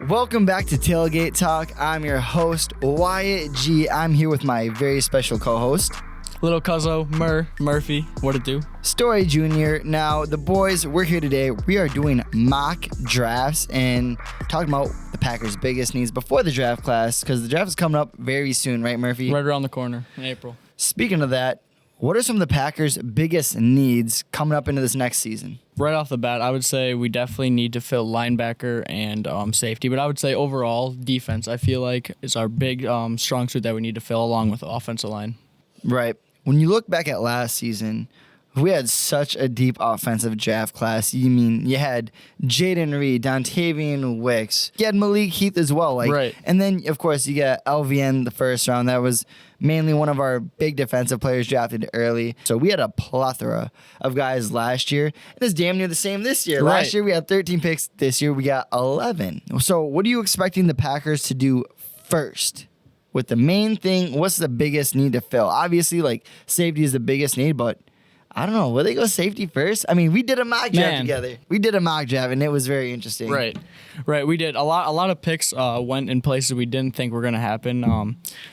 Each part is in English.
Welcome back to Tailgate Talk. I'm your host, WYATG. I'm here with my very special co-host, Little Cuzzo, Murphy. What it do? Story Jr. Now, the boys, we're here today. We are doing mock drafts and talking about the Packers' biggest needs before the draft class, because the draft is coming up very soon, right, Murphy? Right around the corner in April. Speaking of that, what are some of the Packers' biggest needs coming up into this next season? Right off the bat, I would say we definitely need to fill linebacker and safety. But I would say overall, defense, I feel like, is our big strong suit that we need to fill along with the offensive line. Right. When you look back at last season, we had such a deep offensive draft class. You had Jaden Reed, Dontavian Wicks. You had Malik Heath as well. Right. And then, of course, you got LVN the first round. That was mainly one of our big defensive players drafted early. So we had a plethora of guys last year. And it's damn near the same this year. Right. Last year we had 13 picks. This year we got 11. So what are you expecting the Packers to do first? With the main thing, what's the biggest need to fill? Obviously, safety is the biggest need, but I don't know. Will they go safety first? I mean, we did a mock draft together. We did a mock draft, and it was very interesting. Right. We did. A lot of picks went in places we didn't think were going to happen.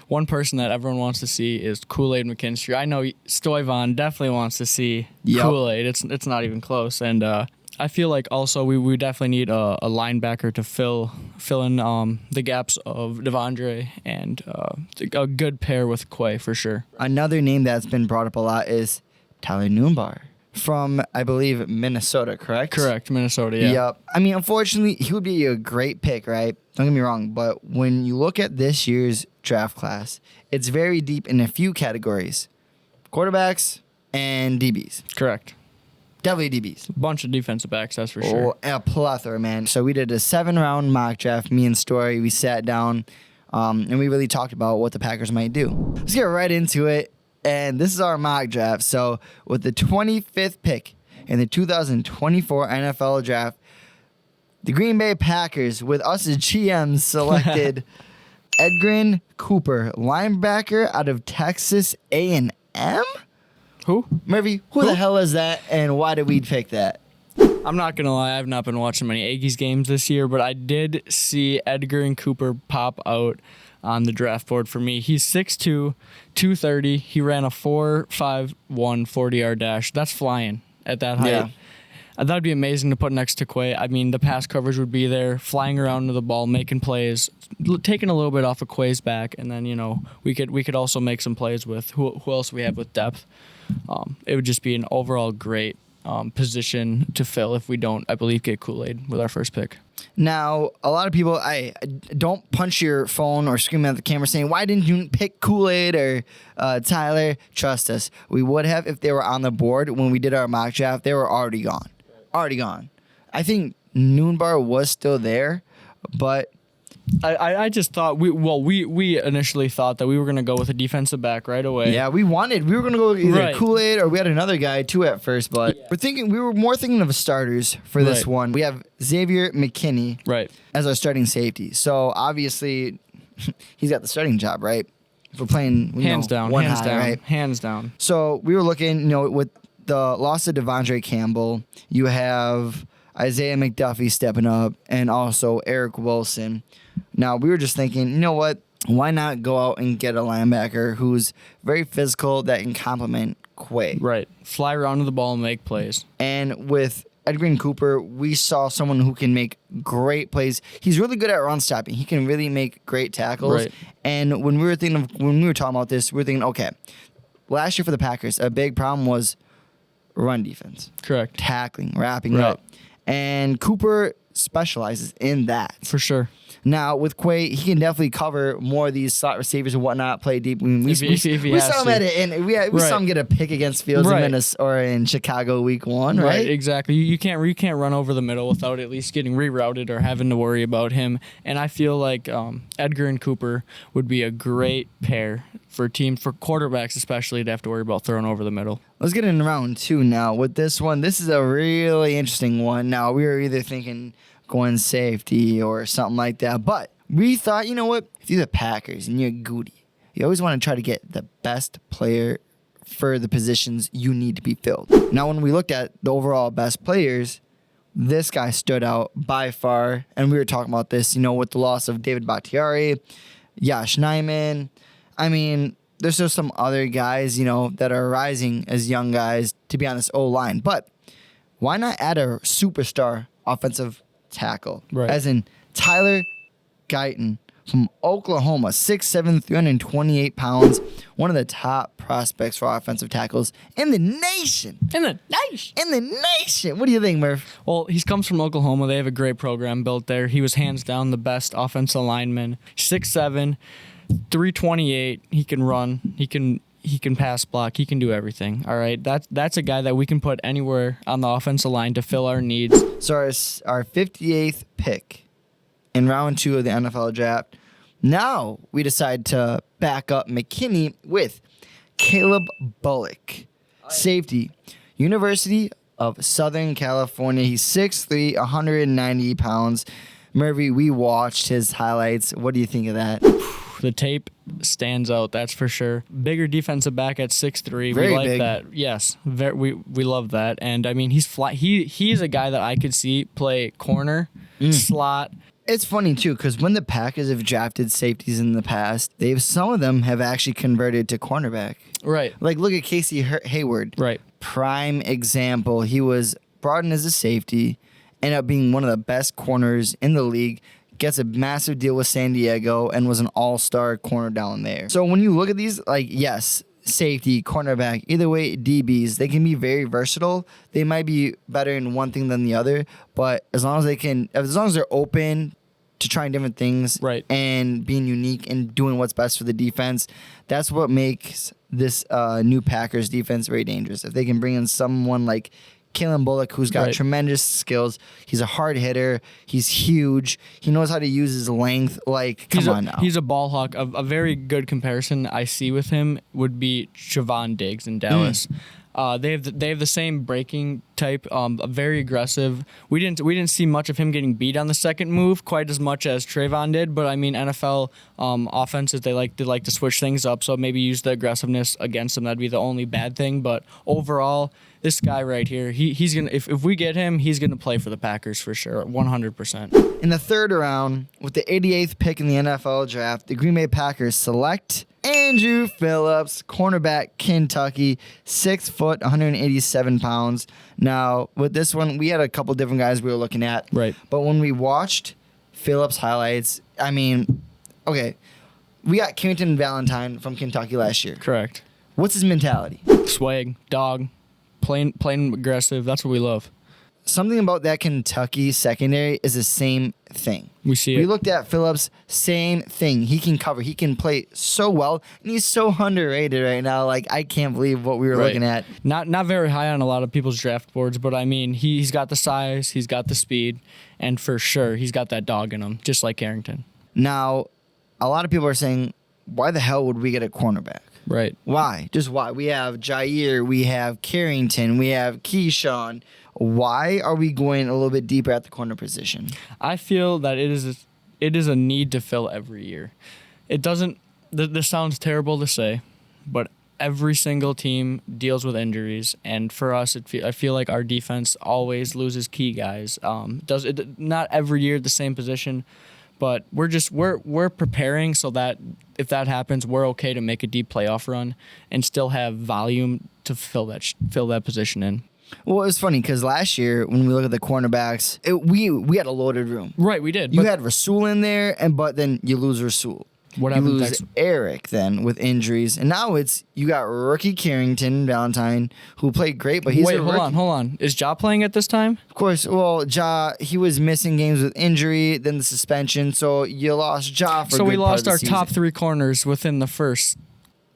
One person that everyone wants to see is Kool-Aid McKinstry. I know Stoyvon definitely wants to see Kool-Aid. It's not even close. And I feel like also we definitely need a linebacker to fill in the gaps of Devondre and a good pair with Quay for sure. Another name that's been brought up a lot is Tyler Noonbar from, I believe, Minnesota, correct? Correct, Minnesota, yeah. Yep. I mean, unfortunately, he would be a great pick, right? Don't get me wrong, but when you look at this year's draft class, it's very deep in a few categories. Quarterbacks and DBs. Correct. Definitely DBs. A bunch of defensive backs, that's for sure. Oh, a plethora, man. So we did a 7-round mock draft, me and Story. We sat down, and we really talked about what the Packers might do. Let's get right into it. And this is our mock draft. So with the 25th pick in the 2024 NFL draft, the Green Bay Packers, with us as GMs, selected Edgerrin Cooper, linebacker out of Texas A&M? Who? Murphy, who the hell is that, and why did we pick that? I'm not going to lie, I've not been watching many Aggies games this year, but I did see Edgerrin Cooper pop out on the draft board for me. He's 6'2", 230. He ran a 4.51 40-yard dash. That's flying at that height. Yeah. That would be amazing to put next to Quay. I mean, the pass coverage would be there, flying around to the ball, making plays, taking a little bit off of Quay's back, and then, we could also make some plays with who else we have with depth. It would just be an overall great position to fill if we don't, I believe, get Kool-Aid with our first pick. Now, a lot of people, I don't punch your phone or scream at the camera saying, why didn't you pick Kool-Aid or Tyler? Trust us. We would have if they were on the board when we did our mock draft. They were already gone. I think Noonbar was still there, but I just thought we initially thought that we were going to go with a defensive back right away. Yeah, we were going to go with either Kool-Aid or we had another guy too at first, but we were more thinking of starters for this one. We have Xavier McKinney as our starting safety. So obviously he's got the starting job, right? If we're playing hands down, right? Hands down. So we were looking, with the loss of Devondre Campbell, you have Isaiah McDuffie stepping up and also Eric Wilson. Now, we were just thinking, you know what? Why not go out and get a linebacker who's very physical that can complement Quay? Right. Fly around to the ball and make plays. And with Edgerrin Cooper, we saw someone who can make great plays. He's really good at run stopping. He can really make great tackles. Right. And when we were talking about this, we were thinking, okay, last year for the Packers, a big problem was run defense. Correct. Tackling, wrapping up. And Cooper specializes in that. For sure. Now, with Quay, he can definitely cover more of these slot receivers and whatnot, play deep. We saw him at it, and we saw him get a pick against Fields in Minnesota or in Chicago week 1, right? Right, exactly. You can't run over the middle without at least getting rerouted or having to worry about him. And I feel like Edgerrin Cooper would be a great pair for teams, for quarterbacks especially, to have to worry about throwing over the middle. Let's get in round 2 now. With this one, this is a really interesting one. Now, we were either thinking going safety or something like that. But we thought, you know what? If you're the Packers and you're Goody, you always want to try to get the best player for the positions you need to be filled. Now, when we looked at the overall best players, this guy stood out by far. And we were talking about this, with the loss of David Bakhtiari, Yash Nyman. I mean, there's still some other guys, that are rising as young guys to be on this O-line. But why not add a superstar offensive tackle? Right. As in Tyler Guyton from Oklahoma, 6'7", 328 pounds, one of the top prospects for offensive tackles in the nation. In the nation. What do you think, Murph? Well, he comes from Oklahoma. They have a great program built there. He was hands down the best offensive lineman. 6'7", 328. He can run. He can pass block. He can do everything. All right. That's a guy that we can put anywhere on the offensive line to fill our needs. So our 58th pick in round 2 of the NFL draft. Now we decide to back up McKinney with Caleb Bullock, safety, University of Southern California. He's 6'3", 190 pounds. Murphy, we watched his highlights. What do you think of that? The tape stands out, that's for sure. Bigger defensive back at 6'3". Very we like big. that. Yes, we love that. And I mean, he's fly. He's a guy that I could see play corner, slot. It's funny too, because when the Packers have drafted safeties in the past, some of them have actually converted to cornerback. Right. Like look at Casey Hayward. Right. Prime example. He was brought in as a safety, ended up being one of the best corners in the league. Gets a massive deal with San Diego and was an all-star corner down there. So when you look at these, yes, safety, cornerback, either way, DBs, they can be very versatile. They might be better in one thing than the other, but as long as they're open to trying different things, right, and being unique and doing what's best for the defense, that's what makes this new Packers defense very dangerous. If they can bring in someone like Caleb Bullock, who's got tremendous skills. He's a hard hitter. He's huge. He knows how to use his length. Come on now. He's a ball hawk. A very good comparison I see with him would be Javon Diggs in Dallas. They have the same breaking type, very aggressive. We didn't see much of him getting beat on the second move quite as much as Trayvon did, but I mean NFL offenses they like to switch things up, so maybe use the aggressiveness against him. That'd be the only bad thing, but overall, this guy right here, he's gonna if we get him, he's gonna play for the Packers for sure, 100%. In the third round, with the 88th pick in the NFL draft, the Green Bay Packers select Andrew Phillips, cornerback, Kentucky, 6 foot, 187 pounds. Now, with this one, we had a couple different guys we were looking at. Right. But when we watched Phillips' highlights, I mean, okay, we got Carrington Valentine from Kentucky last year. Correct. What's his mentality? Swag, dog, plain aggressive. That's what we love. Something about that Kentucky secondary is the same thing. We see it. We looked at Phillips, same thing. He can cover. He can play so well, and he's so underrated right now. I can't believe what we were looking at. Not very high on a lot of people's draft boards, but I mean, he's got the size, he's got the speed, and for sure, he's got that dog in him, just like Carrington. Now, a lot of people are saying, why the hell would we get a cornerback? Right. Why? Just why? We have Jair, we have Carrington, we have Keyshawn. Why are we going a little bit deeper at the corner position? I feel that it is a need to fill every year. It doesn't. This sounds terrible to say, but every single team deals with injuries, and for us, I feel like our defense always loses key guys. Not every year the same position, but we're preparing so that if that happens, we're okay to make a deep playoff run and still have volume to fill that position in. Well, it was funny because last year when we look at the cornerbacks, we had a loaded room. Right, we did. You had Rasul in there, but then you lose Rasul. What you happens lose next? Eric then with injuries, and now you got rookie Carrington Valentine who played great, but he's a rookie. Hold on. Is Ja playing at this time? Of course. Well, he was missing games with injury, then the suspension, so you lost Ja for. So a good we part lost of the our season. top 3 corners within the first.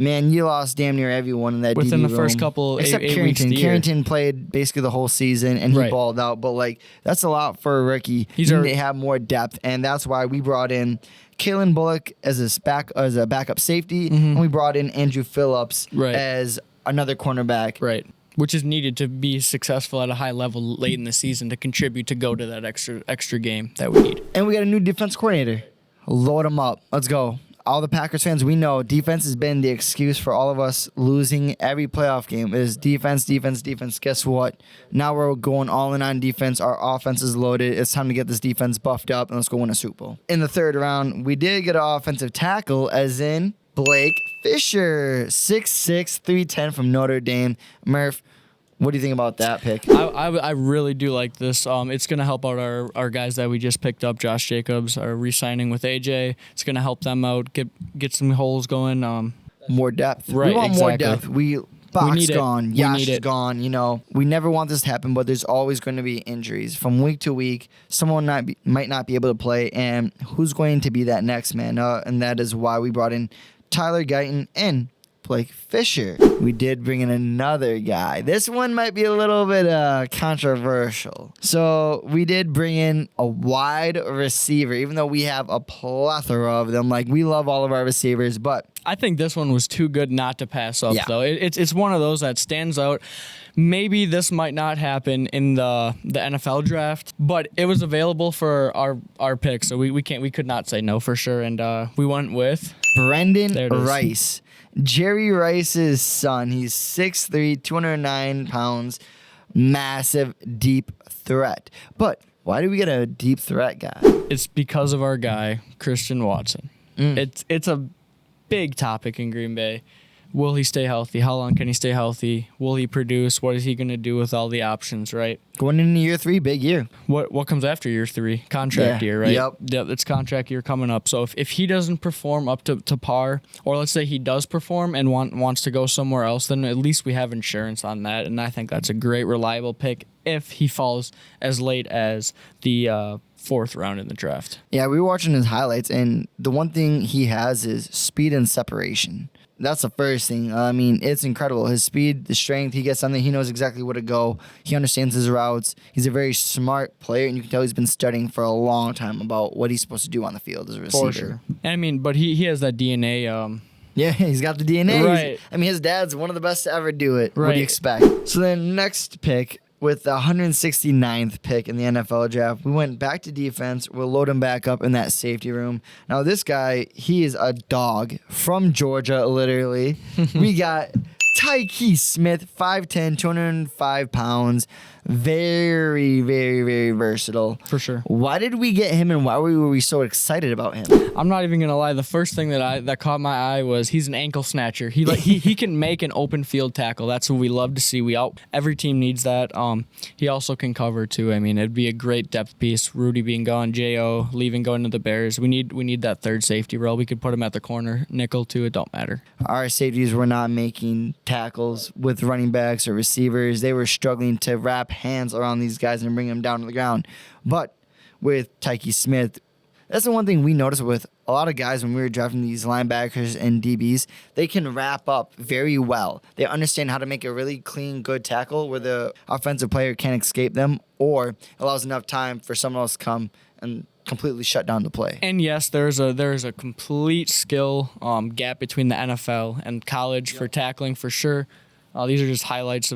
Man, you lost damn near everyone in that Within DB the first room. couple Except eight weeks Carrington. of the year. Carrington played basically the whole season and he Right. balled out. But that's a lot for a rookie. They have more depth, and that's why we brought in Caleb Bullock as a backup safety, and we brought in Andrew Phillips as another cornerback. Right. Which is needed to be successful at a high level late in the season to contribute to go to that extra game that we need. And we got a new defense coordinator. Load him up. Let's go. all the Packers fans, we know defense has been the excuse for all of us losing every playoff game. It is defense, defense, defense. Guess what? Now we're going all in on defense. Our offense is loaded. It's time to get this defense buffed up, and let's go win a Super Bowl. In the third round, we did get an offensive tackle, as in Blake Fisher, 6'6", 310 from Notre Dame. Murph, what do you think about that pick? I really do like this. It's going to help out our guys that we just picked up. Josh Jacobs are re-signing with AJ. It's going to help them out, get some holes going. More depth. Right, we want exactly. more depth. Box need it. gone, We Yash need is it. gone. You know, we never want this to happen, but there's always going to be injuries from week to week. Someone might not be able to play, and who's going to be that next man? And that is why we brought in Tyler Guyton and Blake Fisher. We did bring in another guy. This one might be a little bit controversial. So we did bring in a wide receiver, even though we have a plethora of them. Like, we love all of our receivers, but I think this one was too good not to pass up, Yeah. though. It's one of those that stands out. Maybe this might not happen in the NFL draft, but it was available for our pick, so we could not say no for sure. And we went with Brendan There it is. Rice. Jerry Rice's son. He's 6'3", 209 pounds, massive, deep threat. But why do we get a deep threat guy? it's because of our guy Christian Watson. It's a big topic in Green Bay. Will he stay healthy? How long can he stay healthy? Will he produce? What is he going to do with all the options, right? Going into year 3, big year. What comes after year 3? Contract Yeah. year, right? Yep. It's contract year coming up. So if he doesn't perform up to par, or let's say he does perform and wants to go somewhere else, then at least we have insurance on that. And I think that's a great, reliable pick if he falls as late as the 4th round in the draft. Yeah, we were watching his highlights, and the one thing he has is speed and separation. That's the first thing. I mean, it's incredible. His speed, the strength, he gets something. He knows exactly where to go. He understands his routes. He's a very smart player, and you can tell he's been studying for a long time about what he's supposed to do on the field as a receiver. For sure. And I mean, but he has that DNA. Yeah, he's got the DNA. Right. I mean, his dad's one of the best to ever do it. What do Right. you expect? So then next pick, with the 169th pick in the NFL draft, we went back to defense. We'll load him back up in that safety room. Now, this guy, he is a dog from Georgia, literally. We got Tyke Smith, 5'10", 205 pounds. Very, very, very versatile. For sure. Why did we get him, and why were we so excited about him? I'm not even gonna lie. The first thing that caught my eye was he's an ankle snatcher. He can make an open field tackle. That's what we love to see. Every team needs that. He also can cover too. I mean, it'd be a great depth piece. Rudy being gone, Jo leaving, going to the Bears. We need that third safety role. We could put him at the corner, nickel too. It don't matter. Our safeties were not making tackles with running backs or receivers. They were struggling to wrap hands around these guys and bring them down to the ground. But with Tyke Smith, that's the one thing we noticed with a lot of guys when we were drafting these linebackers and DBs. They can wrap up very well. They understand how to make a really clean, good tackle where the offensive player can't escape them, or allows enough time for someone else to come and completely shut down the play. And yes, there's a complete skill gap between the NFL and college for tackling for sure. These are just highlights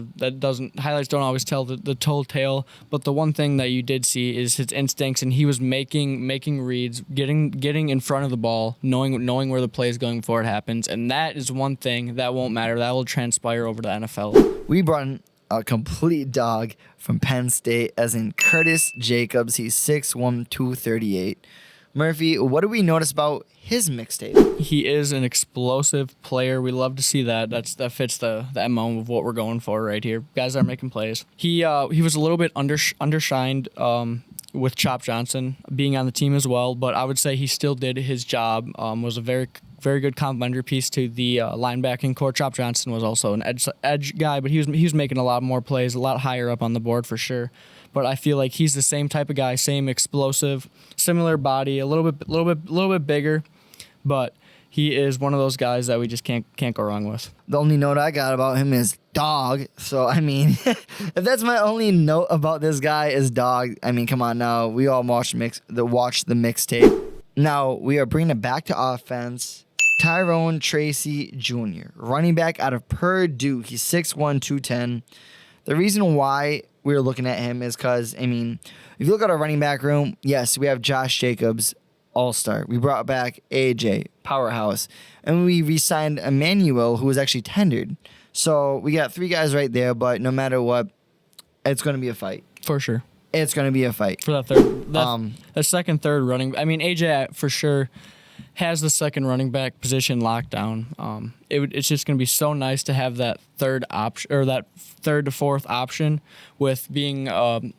highlights don't always tell the total tale, but the one thing that you did see is his instincts, and he was making reads, getting in front of the ball, knowing where the play is going before it happens, and that is one thing that won't matter. That will transpire over to the NFL. We brought in a complete dog from Penn State, as in Curtis Jacobs. He's 6'1", 238. Murphy, what do we notice about his mixtape? He is an explosive player. We love to see that. That fits the MO of what we're going for right here. Guys are making plays. He was a little bit undershined with Chop Johnson being on the team as well, but I would say he still did his job. Was a very good complementary piece to the linebacking core. Chop Johnson was also an edge guy, but he was making a lot more plays, a lot higher up on the board for sure. But I feel like he's the same type of guy, same explosive, similar body, a little bit bigger, but he is one of those guys that we just can't go wrong with. The only note I got about him is dog. So, I mean, if that's my only note about this guy is dog, I mean, come on now. We all watch the mixtape. Now, we are bringing it back to offense. Tyrone Tracy Jr., running back out of Purdue. He's 6'1", 210. The reason why we're looking at him is because, I mean, if you look at our running back room, yes, we have Josh Jacobs, all-star. We brought back AJ, powerhouse. And we re-signed Emmanuel, who was actually tendered. So we got 3 guys right there, but no matter what, it's going to be a fight. For sure. It's going to be a fight. For that third, that second, third running. I mean, AJ for sure has the second running back position locked down. It's just going to be so nice to have that third option, or that third to fourth option, with being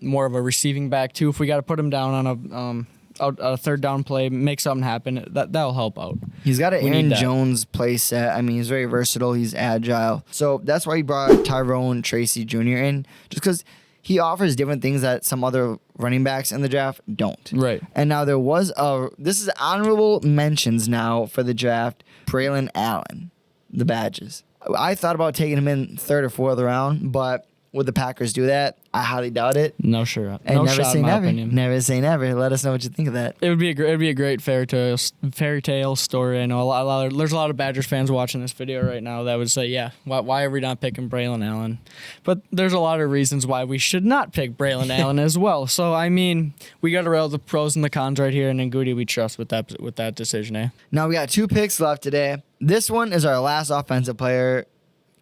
more of a receiving back too. If we got to put him down on a third down play, make something happen, that'll help out. He's got an Aaron Jones play set. I mean, he's very versatile. He's agile. So that's why he brought Tyrone Tracy Jr. in, just because he offers different things that some other running backs in the draft don't. Right. And now this is honorable mentions now for the draft, Braylon Allen, the Badgers. I thought about taking him in 3rd or 4th round, but would the Packers do that? I highly doubt it. No, sure. And no never shot say in my never. opinion. Never say never. Let us know what you think of that. It'd be a great fairy tale story. I know there's a lot of Badgers fans watching this video right now that would say, yeah, why are we not picking Braylon Allen? But there's a lot of reasons why we should not pick Braylon Allen as well. So I mean, we got to rail the pros and the cons right here, and then Goody we trust with that decision, eh? Now we got 2 picks left today. This one is our last offensive player.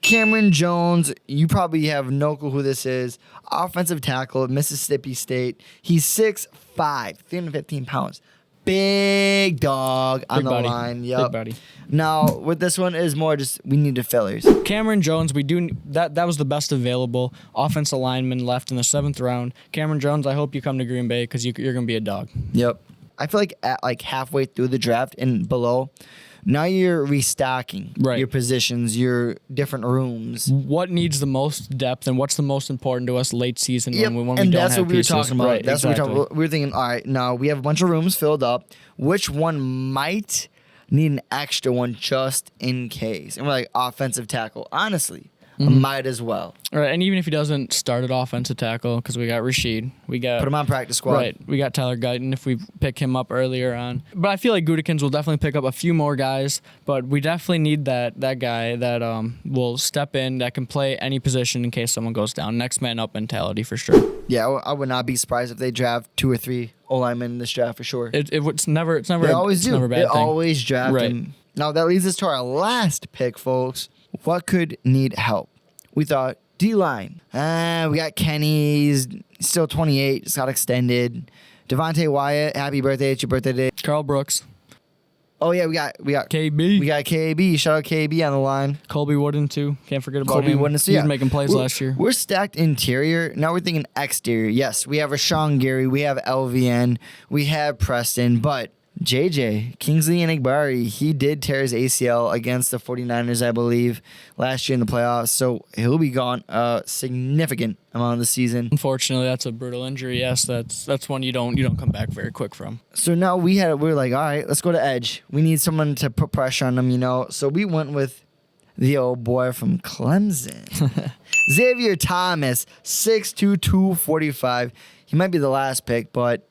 Cameron Jones, you probably have no clue who this is. Offensive tackle at Mississippi State. He's 6'5", 315 pounds. Big dog on the line. Yep. Big buddy. Now, with this one is more just we need the fillers. Cameron Jones, that was the best available offensive lineman left in the 7th round. Cameron Jones, I hope you come to Green Bay because you're going to be a dog. Yep. I feel like at halfway through the draft and below, now you're restocking your positions, your different rooms. What needs the most depth and what's the most important to us late season when we don't and have that's what we were talking about. Right, that's exactly. what we were thinking, all right, now we have a bunch of rooms filled up. Which one might need an extra one just in case? And we're like, offensive tackle. Honestly, might as well. All right, and even if he doesn't start at offensive tackle, because we got Rashid, put him on practice squad. Right, we got Tyler Guyton if we pick him up earlier on. But I feel like Gudikins will definitely pick up a few more guys, but we definitely need that guy that will step in, that can play any position in case someone goes down. Next man up mentality for sure. Yeah, I would not be surprised if they draft 2 or 3 O-linemen in this draft for sure. It's never they always do. Never a bad they thing. Always draft him. Now that leads us to our last pick, folks. What could need help? We thought D-line. We got Kenny. He's still 28. Just got extended. Devontae Wyatt. Happy birthday. It's your birthday today. Carl Brooks. Oh yeah, we got KB. We got KB. Shout out KB on the line. Colby Wooden too. Can't forget about Colby him. Wooden. He was making plays last year. We're stacked interior. Now we're thinking exterior. Yes, we have Rashawn Gary. We have LVN. We have Preston. But JJ, Kingsley Enagbari, he did tear his ACL against the 49ers, I believe, last year in the playoffs. So he'll be gone a significant amount of the season. Unfortunately, that's a brutal injury. Yes, that's one you don't come back very quick from. So now we're like, all right, let's go to edge. We need someone to put pressure on them, So we went with the old boy from Clemson. Xavier Thomas, 6'2", 245. He might be the last pick, but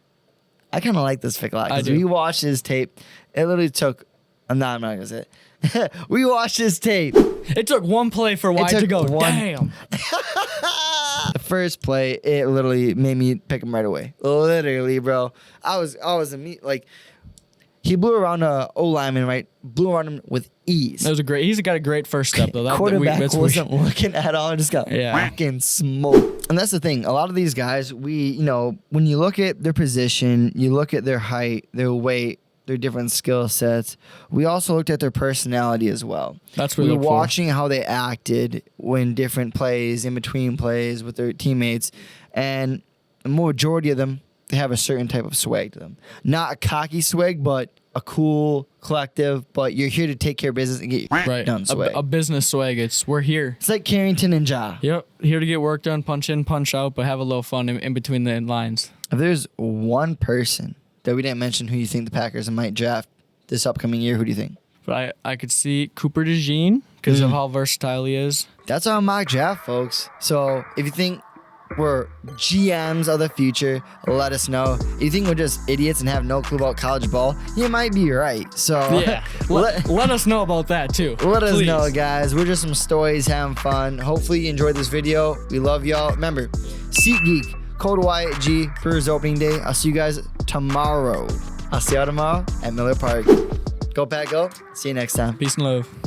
I kind of like this pick a lot because we watched his tape. It literally took. I'm not going to say it. We watched his tape. It took one play for Wyatt to go. Damn. The first play, it literally made me pick him right away. Literally, bro. I was like, he blew around a O-lineman, right? Blew around him with ease. That was he's got a great first step though. Quarterback wasn't looking at all. Just got whacking smoke. And that's the thing. A lot of these guys, when you look at their position, you look at their height, their weight, their different skill sets. We also looked at their personality as well. That's what we were watching how they acted when different plays, in between plays with their teammates, and the majority of them, they have a certain type of swag to them. Not a cocky swag, but a cool, collective, but you're here to take care of business and get your done swag. A business swag. We're here. It's like Carrington and Ja. Yep. Here to get work done, punch in, punch out, but have a little fun in between the lines. If there's one person that we didn't mention who you think the Packers might draft this upcoming year, who do you think? But I could see Cooper DeJean because of how versatile he is. That's our mock draft, folks. So if you think we're GMs of the future, let us know. If you think we're just idiots and have no clue about college ball, you might be right. So yeah, let us know about that too. Let us know, guys. We're just some stories, having fun. Hopefully you enjoyed this video. We love y'all. Remember, SeatGeek, code WYATTG for his opening day. I'll see you guys tomorrow. I'll see y'all tomorrow at Miller Park. Go Pack, go. See you next time. Peace and love.